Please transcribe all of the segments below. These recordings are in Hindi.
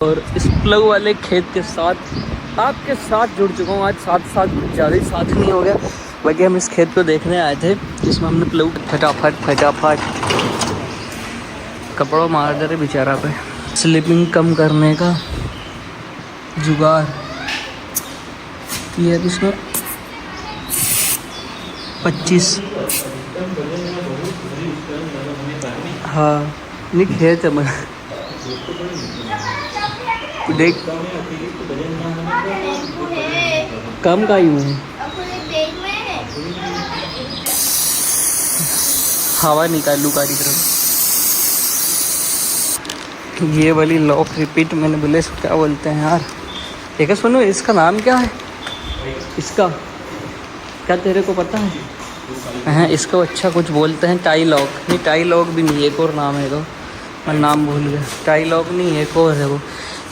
और इस प्लग वाले खेत के साथ आपके साथ जुड़ चुका हूँ। आज साथ ज़्यादा ही साथ नहीं हो गया, बाकी हम इस खेत को देखने आए थे जिसमें हमने प्लग फटाफट कपड़ों मार दे रहे बेचारा पे। स्लिपिंग कम करने का जुगाड़ किया इसमें 25। हाँ नहीं खेत है मैं देख कम का ही हूँ। हवा निकालू कार्यक्रम। ये वाली लॉक रिपीट मैंने बोले इसको क्या बोलते हैं यार। एक सुनो इसका नाम क्या है, इसका क्या तेरे को पता है? हाँ इसको अच्छा कुछ बोलते हैं टाई लॉक। नहीं टाई लॉक भी नहीं, एक और नाम है तो मैं नाम भूल गया। टाई लॉक नहीं एक और है वो।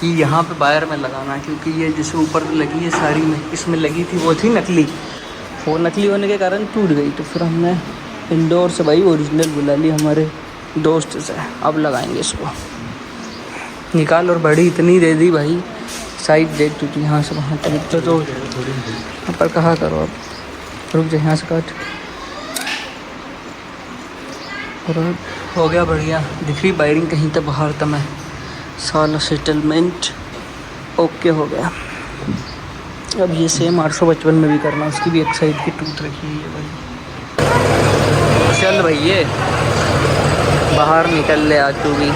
ये यहाँ पे वायर में लगाना है क्योंकि ये जैसे ऊपर लगी है साड़ी में, इसमें लगी थी वो थी नकली। वो नकली होने के कारण टूट गई, तो फिर हमने इंडोर से भाई ओरिजिनल बुला ली हमारे दोस्त से। अब लगाएंगे इसको। निकाल और बड़ी इतनी दे दी भाई, साइड देख टूटी यहाँ से वहाँ तक। तो पर कहाँ करो अब, रुक जाए यहाँ से काट। और हो गया बढ़िया, दिख रही वायरिंग कहीं तक बाहर तक मैं साला सेटलमेंट ओके हो गया। अब ये सेम 855 में भी करना, उसकी भी एक साइड की टूट रखी है भाई। चल भाई ये बाहर निकल ले आज तू भी।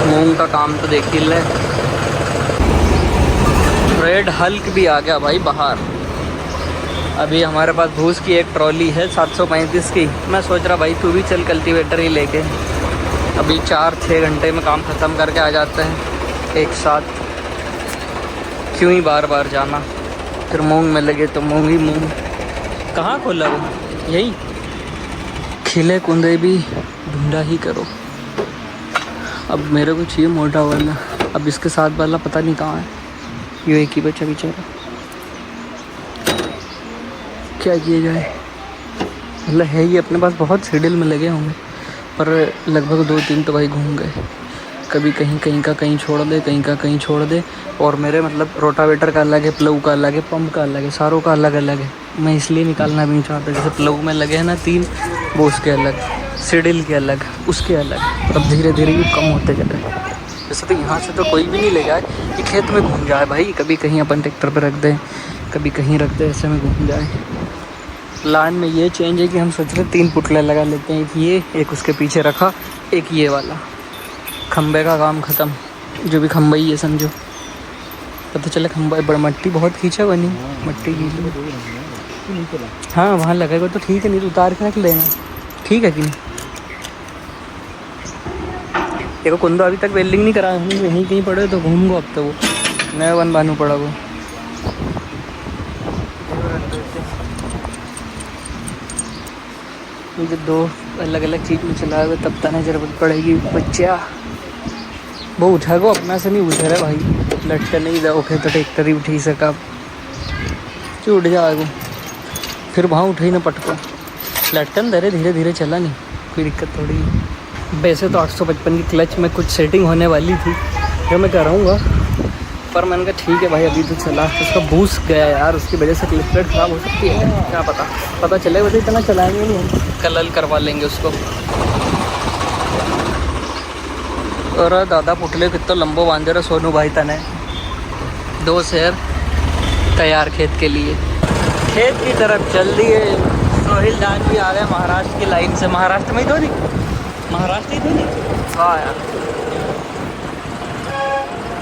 मूंग का काम तो देख ही ले। रेड हल्क भी आ गया भाई बाहर। अभी हमारे पास भूस की एक ट्रॉली है 735 की। मैं सोच रहा भाई तू भी चल कल्टीवेटर ही लेके। अभी 4-6 घंटे में काम ख़त्म करके आ जाते हैं एक साथ। क्यों ही बार बार जाना। फिर मूंग में लगे तो मूंग ही मूंग। कहाँ खोला वो, यही खिले कुंदे भी ढूंढा ही करो। अब मेरे को चाहिए मोटा वाला, अब इसके साथ वाला पता नहीं कहाँ है। ये एक ही बच्चा बेचारा, क्या किया जाए। मतलब है ये अपने पास बहुत सीडल में लगे होंगे, पर लगभग 2-3 तो भाई घूम गए। कभी कहीं का कहीं छोड़ दे, कहीं का कहीं छोड़ दे। और मेरे मतलब रोटावेटर का अलग है, प्लव का अलग है, पंप का अलग है, सारों का अलग अलग है। मैं इसलिए निकालना भी नहीं चाहता। जैसे प्लव में लगे हैं ना 3, वो उसके अलग, सीडल के अलग, उसके अलग। अब धीरे धीरे ये कम होते जा रहे हैं। वैसे तो यहाँ से तो कोई भी नहीं ले जाए, ये खेत में घूम जाए भाई। कभी कहीं अपन ट्रैक्टर पर रख दें, कभी कहीं रख दें, ऐसे में घूम जाए। प्लान में ये चेंज है कि हम सोच रहे 3 पुतले लगा लेते हैं। एक ये, एक उसके पीछे रखा, एक ये वाला। खंबे का काम ख़त्म, जो भी खंबा ही है समझो। पता चले खंबा बड़ा मट्टी बहुत खींचा बनी, मट्टी खींच। हाँ वहाँ लगेगा तो ठीक है, नहीं तो उतार के रख लेना, ठीक है कि नहीं। देखो कुंदो अभी तक वेल्डिंग नहीं करा, हम यहीं कहीं पड़े तो घूम गो। अब तो वो नया वन बानू पड़ा वो। जब 2 अलग अलग चीज़ में चला हुआ तब तक जरूरत पड़ेगी। बच्चा वो उठा गो, अपना से नहीं उठा रहा भाई। लटका नहीं दे तो ट्रैक्टर ही उठी सका, क्यों उठ जाएगो। फिर वहाँ उठे ना पटको, लटकन दे रहे धीरे धीरे चला, नहीं कोई दिक्कत थोड़ी। वैसे तो 855 की क्लच में कुछ सेटिंग होने वाली थी जो मैं कराऊँगा, पर मैंने कहा ठीक है भाई अभी तो चला। उसका बूस्ट गया यार, उसकी वजह से क्लच प्लेट ख़राब हो सकती है, क्या पता चले। वैसे इतना चलाएंगे नहीं हम, कल करवा लेंगे उसको। और दादा पुटले कितना लंबो बांधे रहा सोनू भाई तने। 2 शेर तैयार खेत के लिए। खेत की तरफ चल दिए। सोहिल जान भी आ गए महाराष्ट्र की लाइन से। महाराष्ट्र में ही तो नहीं, महाराष्ट्र ही तो नहीं। हाँ यार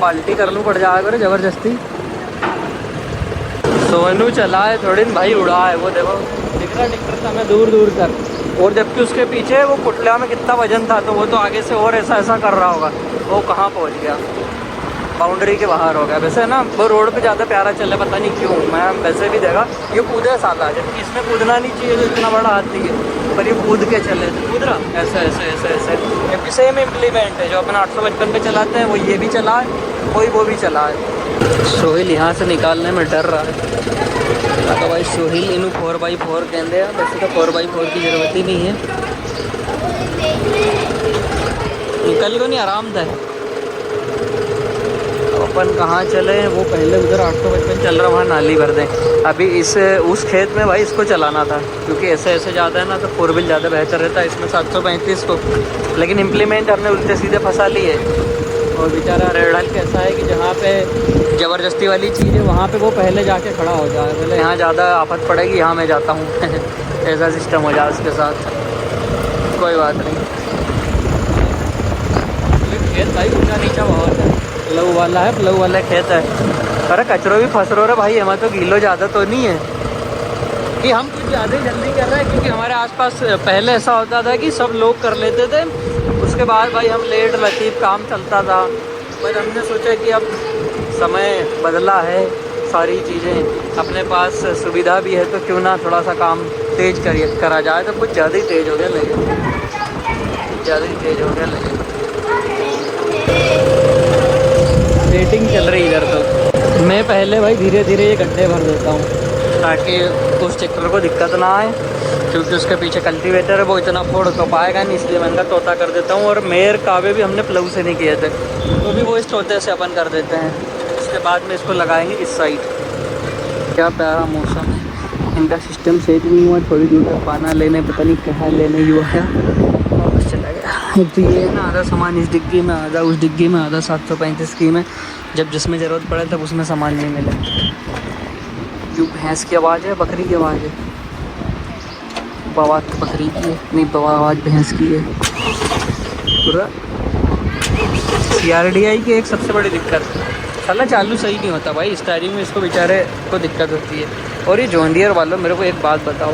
पाल्टी कर लूँ पड़ जाएगा रे ज़बरदस्ती। सोनू चला है थोड़ी भाई, उड़ा है वो। देखो दिख रहा ट्रैक्टर था मैं दूर दूर तक, और जबकि उसके पीछे वो पुटला में कितना वजन था, तो वो तो आगे से और ऐसा कर रहा होगा। वो कहाँ पहुँच गया, बाउंड्री के बाहर हो गया। वैसे ना वो रोड पे ज़्यादा प्यारा चले, पता नहीं क्यों। मैं वैसे भी देखा ये कूदे साला, जबकि इसमें कूदना नहीं चाहिए, जो इतना बड़ा हाथी है, पर ये कूद के चले कूद रहा ऐसे ऐसे ऐसे ऐसे। ये भी सेम इम्प्लीमेंट है जो अपन 855 पे चलाते हैं, वो ये भी चला है, कोई वो भी चला है। सोहिल यहाँ से निकालने में डर रहा है। तो भाई सोहिल इनू 4x4 कहते हैं। वैसे तो 4x4 की ज़रूरत ही नहीं है, निकल को नहीं आराम था। तो अपन कहाँ चले, वो पहले उधर 855 चल रहा, वहाँ नाली भर दें। अभी उस खेत में भाई इसको चलाना था, क्योंकि ऐसे ज़्यादा है ना, तो 4 व्हील ज़्यादा बेहतर रहता है। इसमें 735 को, लेकिन इम्प्लीमेंट हमने उल्टे सीधे फंसा ली है। और बेचारा रेडल कैसा है कि जहाँ पे ज़बरदस्ती वाली चीज़ है वहाँ पे वो पहले जाके खड़ा हो जाए, बोले यहाँ ज़्यादा आफत पड़ेगी, यहाँ मैं जाता हूँ ऐसा सिस्टम हो जाए उसके साथ। कोई बात नहीं। खेत भाई ऊँचा नीचा बहुत है, प्लव वाला है, प्लव वाला खेत है। अरे कचरो भी फंस रहा है भाई, हमें तो गीलो ज़्यादा तो नहीं है कि हम कुछ ज़्यादा जल्दी कर रहे हैं, क्योंकि हमारे आसपास पहले ऐसा होता था कि सब लोग कर लेते थे, उसके बाद भाई हम लेट लतीफ़ काम चलता था। पर हमने सोचा कि अब समय बदला है, सारी चीज़ें अपने पास सुविधा भी है, तो क्यों ना थोड़ा सा काम तेज़ करा जाए। तो कुछ ज़्यादा ही तेज़ हो गया लगे, ज़्यादा ही तेज़ हो गया लगे। सेटिंग चल रही इधर। तो मैं पहले भाई धीरे धीरे ये गड्ढे भर देता हूँ, ताकि उस ट्रैक्टर को दिक्कत ना आए, क्योंकि उसके पीछे कल्टीवेटर है, वो इतना फोड़ तो पाएगा नहीं, इसलिए मैं इनका तोता कर देता हूँ। और मेयर कावे भी हमने प्लव से नहीं किए थे, तो भी वो इस तोते से अपन कर देते हैं। उसके बाद में इसको लगाएंगे इस साइड। क्या प्यारा मौसम है, इनका सिस्टम सेट नहीं हुआ, थोड़ी दूर तक पाना लेने, पता नहीं कहाँ लेने हुआ है, वापस चला गया। तो ये है ना, आधा सामान इस डिग्गी में, आधा उस डिग्गी में, आधा 735 की में, जब जिसमें ज़रूरत पड़े तब उसमें सामान नहीं मिले। क्यों भैंस की आवाज़ है, बकरी की आवाज़ है? आवाज़ तो बकरी की है, नहीं आवाज़ भैंस की है। पूरा CRDI की एक सबसे बड़ी दिक्कत, साला चालू सही नहीं होता भाई, स्टायरिंग में इसको बेचारे को दिक्कत होती है। और ये जॉन डियर वालों, मेरे को एक बात बताओ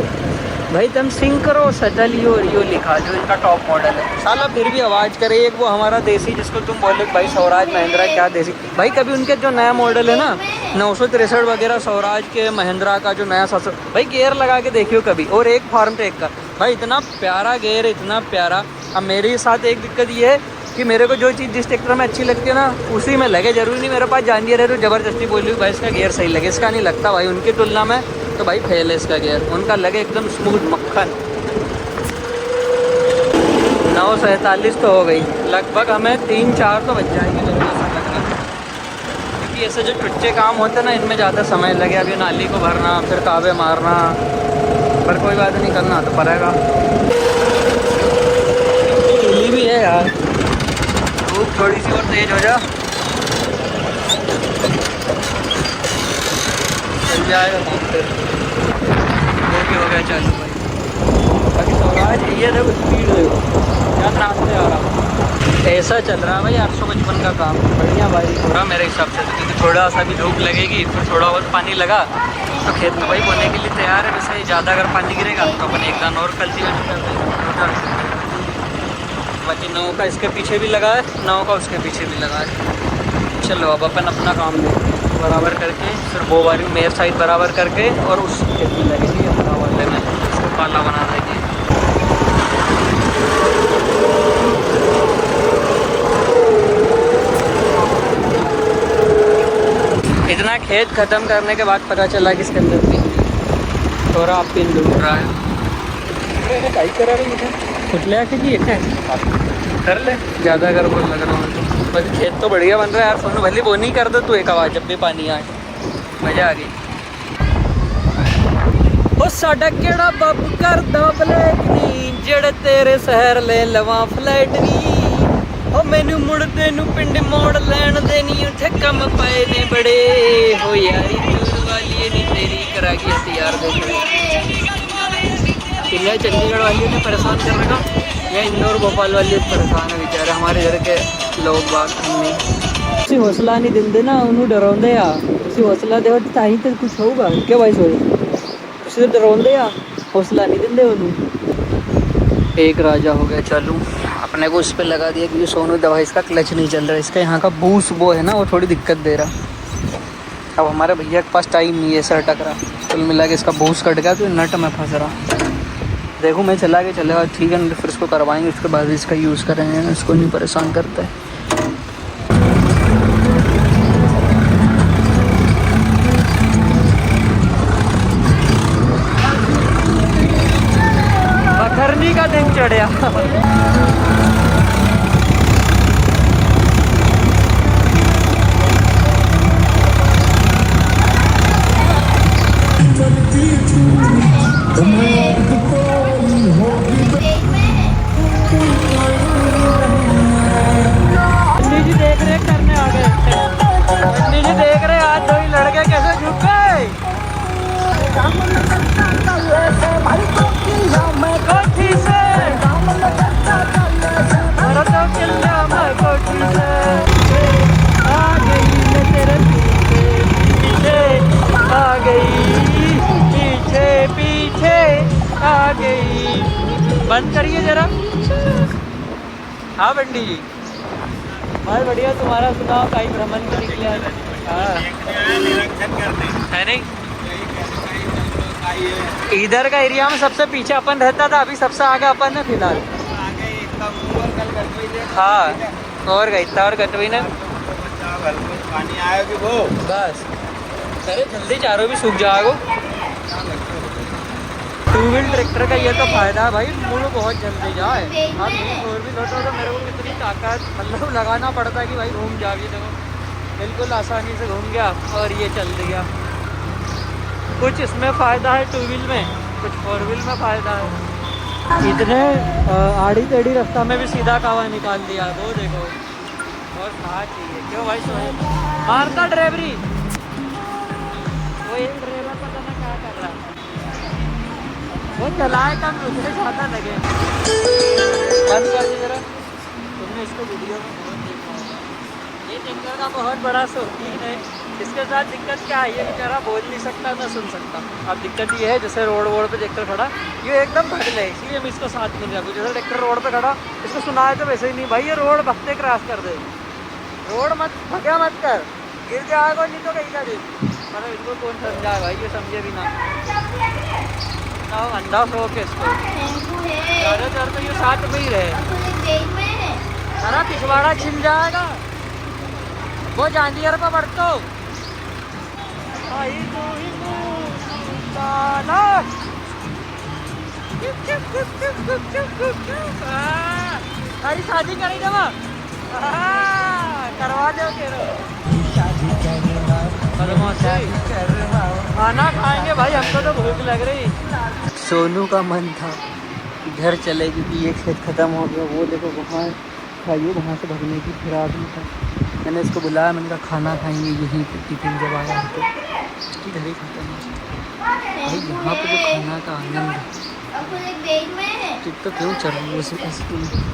भाई, तुम सिंक्रो सटलियो रियो लिखा जो इनका टॉप मॉडल है, साला फिर भी आवाज़ करे। एक वो हमारा देसी जिसको तुम बोले भाई स्वराज महिंद्रा, क्या देसी भाई, कभी उनके जो नया मॉडल है ना 963 वगैरह स्वराज के, महिंद्रा का जो नया 700, भाई गेयर लगा के देखियो कभी। और एक फार्म टेक का भाई इतना प्यारा गेयर, इतना प्यारा। अब मेरे साथ एक दिक्कत ये है कि मेरे को जो चीज़ जिस ट्रैक्टर में अच्छी लगती है ना, उसी में लगे। जरूरी नहीं मेरे पास जान है तो ज़बरदस्ती बोल रही भाई इसका गियर सही लगे, इसका नहीं लगता भाई। उनकी तुलना में तो भाई फेल है इसका गियर, उनका लगे एकदम स्मूथ मक्खन। 9:47 तो हो गई लगभग, हमें 3-4 तो बच जाएंगे लगभग, क्योंकि ऐसे जो टुच्चे काम होते हैं ना, इनमें ज़्यादा समय लगे। अभी नाली को भरना, फिर कावे मारना, पर कोई बात नहीं, करना तो पड़ेगा। भी है यार, धूप थोड़ी सी और तेज हो जा, चल जाएगा काम फिर। वो भी हो गया चालू भाई। बाकी स्वराज ये देखो, स्पीड देखो क्या रास्ते आ रहा, ऐसा चल रहा है भाई 855 का काम। बढ़िया भाई पूरा मेरे हिसाब से, क्योंकि थोड़ा सा भी धूप लगेगी, फिर थोड़ा बहुत पानी लगा तो खेत में भाई बोने के लिए तैयार है। वैसे ज़्यादा अगर पानी गिरेगा तो अपन एक दान और कल्टीवेट कर देंगे। बाकी 9 का इसके पीछे भी लगा है, 9 का उसके पीछे भी लगा है। चलो अब अपन अपना काम बराबर करके, फिर वो वाली मेयर साइड बराबर करके, और उस खेत में लगेगी अपना वाले में, इसको पाला बना देंगे। इतना खेत ख़त्म करने के बाद पता चला कि इसके अंदर पिन, थोड़ा आप पिन ढूंढ रहा है। करा रहे मुझे फुटले आके जी कर ले, ज़्यादा अगर बोल लग रहा हूँ। बस खेत तो बढ़िया बन रहा है यार, फोन भले वो नहीं कर दो तू एक आवाज़, जब भी पानी आए मज़ा आ गई। ओ साडा केड़ा बब कर दो ब्लैक नी, जेड़े तेरे शहर ले लवा फ्लैट नी। ओ मैनू मुड़दे नू पिंड मोड़ लैन देनी, उथे कम पाए ने बड़े हो यारी, दूर वाली नी तेरी करा गया तैयार देख। इन्हें चंडीगढ़ वाली ने परेशान कर रखा, या इंदौर भोपाल वाली परेशान है बेचारे, हमारे इधर के लोग बात नहीं। उसी हौसला नहीं दिंदे ना, उन्होंने डराउंदे आ, उसी हौसला दे ताही तो कुछ होगा क्या भाई। सोई उसी तो डराउंदे आ, हौसला नहीं दिंदे उन्होंने। एक राजा हो गया चालू, अपने को उस पर लगा दिया कि सोनू दवा, इसका क्लच नहीं चल रहा, इसका यहाँ का बूस वो है ना, वो थोड़ी दिक्कत दे रहा। अब हमारे भैया के पास टाइम नहीं है सर टकरा, कुल मिला के इसका बूस कट गया तो नट में फंस रहा। देखो मैं चला के चलेगा ठीक है, फिर इसको करवाएंगे, उसके बाद इसका यूज़ करेंगे, इसको नहीं परेशान करता है। पथरनी का दिन चढ़िया आ गई। बंद करिए जरा। हाँ बंडी जी, भाई बढ़िया, तुम्हारा सुनाओ, कहीं भ्रमण को निकले आज? हाँ है नहीं, इधर का एरिया में सबसे पीछे अपन रहता था, अभी सबसे आगे अपन है फिलहाल। हाँ और गई था और गटवी ने पानी आया कि वो बस। अरे जल्दी चारों भी सूख जाएगा। टू व्हील ट्रैक्टर का ये तो फायदा है भाई, मुड़ बहुत जल्दी जाए। अब ये फोर व्हील होता तो मेरे को कितनी ताकत मतलब लगाना पड़ता है कि भाई घूम जाओगे। देखो बिल्कुल आसानी से घूम गया और ये चल दिया। कुछ इसमें फ़ायदा है टू व्हील में, कुछ फोर व्हील में फ़ायदा है। इतने आड़ी टेढ़ी रास्ता में भी सीधा कावा निकाल दिया, वो देखो। और कहाँ चाहिए क्यों भाई, सोहेब मारता ड्राइवरी, वो एक ड्राइवर पता ना क्या कर रहा है, वो चलाए कम मुझे ज़्यादा लगे। बंद कर दे जरा, तुमने इसको वीडियो में बहुत देखा होगा। ये टिंकर का बहुत बड़ा शौकीन है। इसके साथ दिक्कत क्या है, ये बेचारा बोल नहीं सकता ना सुन सकता। अब दिक्कत ये है जैसे रोड पे ट्रैक्टर खड़ा, ये एकदम भगल है, इसलिए हम इसको साथ में जाएंगे। जैसे ट्रैक्टर रोड पे खड़ा, इसको सुना है तो वैसे ही नहीं भाई, ये रोड भगते क्रॉस कर दे। रोड मत भगा मत कर, गिर जाएगा नहीं तो कहीं का दिन। मतलब इसको कौन समझाए भाई, ये समझे भी ना। अंडा शौक है इसको, ज़्यादातर तो ये साथ में ही रहे। सारा पिछवाड़ा छिल जाएगा, वो जांजियर पर बढ़तो अरे शादी करी जब करवा दो खाना खाएंगे भाई, हमको तो भूख लग रही। सोनू का मन था घर चले क्योंकि ये खेत ख़त्म हो गया। वो देखो वहाँ खाइए, वहाँ से भगने की फिराक में था। मैंने इसको बुलाया, मैंने कहा खाना खाएंगे यहीं पे, टिफिन जब आया तो घर ही खत्म हो भाई। यहाँ पे जो खाना का आनंद है, तो क्यों चल रही है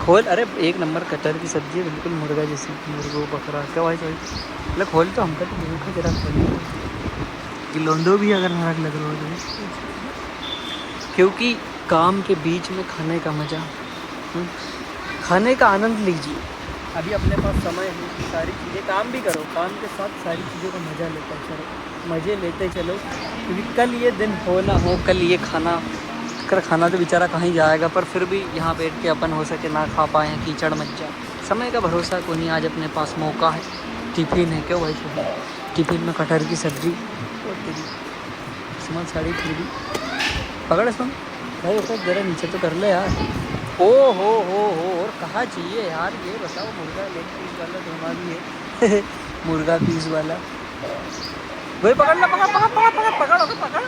खोल। अरे एक नंबर कटर की सब्जी है, बिल्कुल मुर्गा जैसी, मुर्गो बकरा क्या भाई भाई मतलब खोल तो हमका तो भूख है जरा खोल। गिलोंदो भी अगर नाराज लग रहा है, क्योंकि काम के बीच में खाने का मज़ा, खाने का आनंद लीजिए। अभी अपने पास समय है, सारी चीज़ें काम भी करो, काम के साथ सारी चीज़ों का मज़ा लेते चलो, मज़े लेते चलो, क्योंकि कल ये दिन हो ना हो, कल ये खाना तो बेचारा कहीं जाएगा, पर फिर भी यहाँ बैठ के अपन हो सके ना खा पाएँ, कीचड़ मच जाए। समय का भरोसा को नहीं, आज अपने पास मौका है, टिफ़िन है, क्यों भाई टिफ़िन में कटहर की सब्ज़ी और तेरी समझ साड़ी, फिर भी पकड़ सुन भाई, उसको ज़रा नीचे तो कर ले यार। ओ हो और कहाँ चाहिए यार, ये बताओ। मुर्गा लेग पीस वाला धोना भी है मुर्गा पीस वाला भाई, पकड़ ला, पकड़ पकड़ पकड़ पकड़ पकड़ पकड़ पकड़।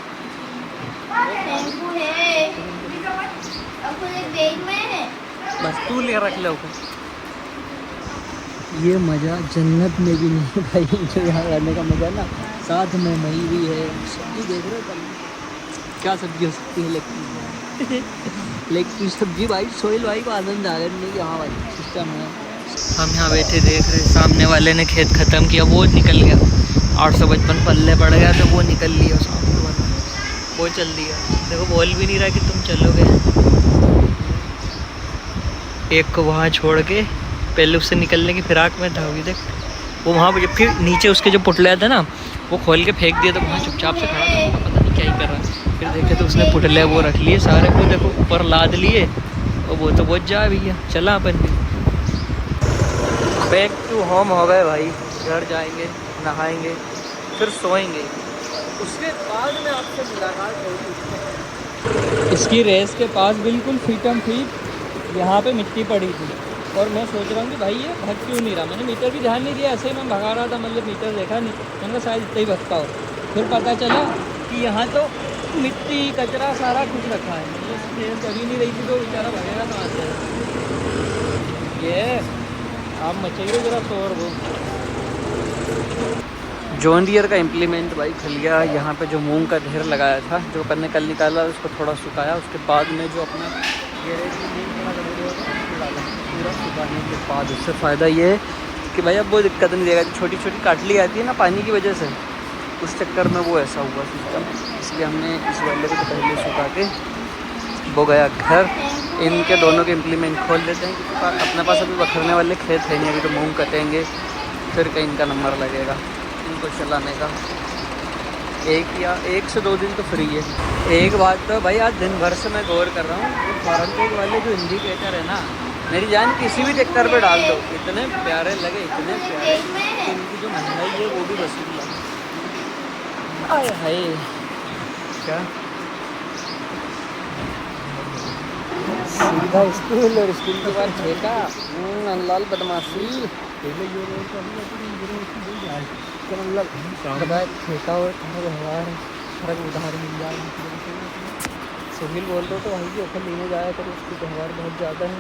बस तू ले रख लो। ये मज़ा जन्नत में भी नहीं है भाई, जो यहाँ रहने का मज़ा ना। साथ में मई भी है। सब्जी देख रहे हो क्या सब्जी हो सकती है, लेग पीस लेग पीस सब्जी भाई। सोहेल भाई को आनंद आ गया नहीं, यहाँ भाई सिस्टम है। हम यहाँ बैठे देख रहे, सामने वाले ने खेत ख़त्म किया, वो निकल गया। 855 पल्ले पड़ गया तो वो निकल लिया, सामने वाला वो चल दिया। देखो बोल भी नहीं रहा कि तुम चलोगे। एक को वहाँ छोड़ के पहले उससे निकलने की फिराक में था, देख वो वहाँ पर। फिर नीचे उसके जो पुटले थे ना, वो खोल के फेंक दिया, तो वहाँ चुपचाप से खड़ा था, पता नहीं क्या ही कर रहा है। फिर देखे तो उसने पुटले वो रख लिए सारे, वो देखो ऊपर लाद लिए, और वो तो बहुत जा भैया। चला अपन भी बैक टू होम हो गए भाई। घर जाएंगे, नहाएंगे, फिर सोएंगे, उसके बाद में आपसे मुलाकात होगी। इसकी रेस के पास बिल्कुल फीटम फीट यहाँ पे मिट्टी पड़ी थी, और मैं सोच रहा हूँ कि भाई ये भग क्यों नहीं रहा। मैंने मीटर भी ध्यान नहीं दिया, ऐसे ही मैं भगा रहा था, मतलब मीटर देखा नहीं, मैंने कहा शायद इतना ही भगता हो। फिर पता चला कि यहाँ तो मिट्टी कचरा सारा कुछ रखा है, मतलब कभी नहीं रही थी, तो बेचारा भगेगा कहाँ से। ये आप मचेंगे जरा शोर वो। जॉन डियर का इम्प्लीमेंट भाई खल गया। यहाँ पे जो मूंग का ढेर लगाया था, जो अपन ने कल निकाला, उसको थोड़ा सुखाया, उसके बाद में जो अपना गैरेज में मूंग थोड़ा डाला, पूरा सुखाने के बाद उससे फ़ायदा ये है कि भाई अब वो दिक्कत नहीं देगा। छोटी छोटी काटली आती है ना पानी की वजह से, उस चक्कर में वो ऐसा हुआ सिस्टम, इसलिए हमने इस वाले को तो पहले सुखा के वो गया घर। इनके दोनों के इम्प्लीमेंट खोल देते हैं क्योंकि अपने पास अभी बखरने वाले खेत है नहीं, अभी तो मूंग कटेंगे फिर कहीं इनका नंबर लगेगा इनको चलाने का। एक से 2 दिन तो फ्री है। एक बात तो भाई आज दिन भर से मैं गौर कर रहा हूँ, जो फॉरन वाले जो इंडिकेटर है ना, मेरी जान किसी भी ट्रैक्टर पे डाल दो, इतने प्यारे लगे, इतने प्यारे। इनकी जो महंगाई है वो भी वसूल है। आय हाय क्या सीधा स्कूल और स्कूल के बाद ठेका। नंदलाल बदमाशी तो मतलब बताए ठेका और व्यवहार फर्क उधार मिल जाए। सुनील बोल रहे हो तो भाई जी ऑफर लेने जाया करो, उसकी व्यवहार बहुत ज़्यादा है।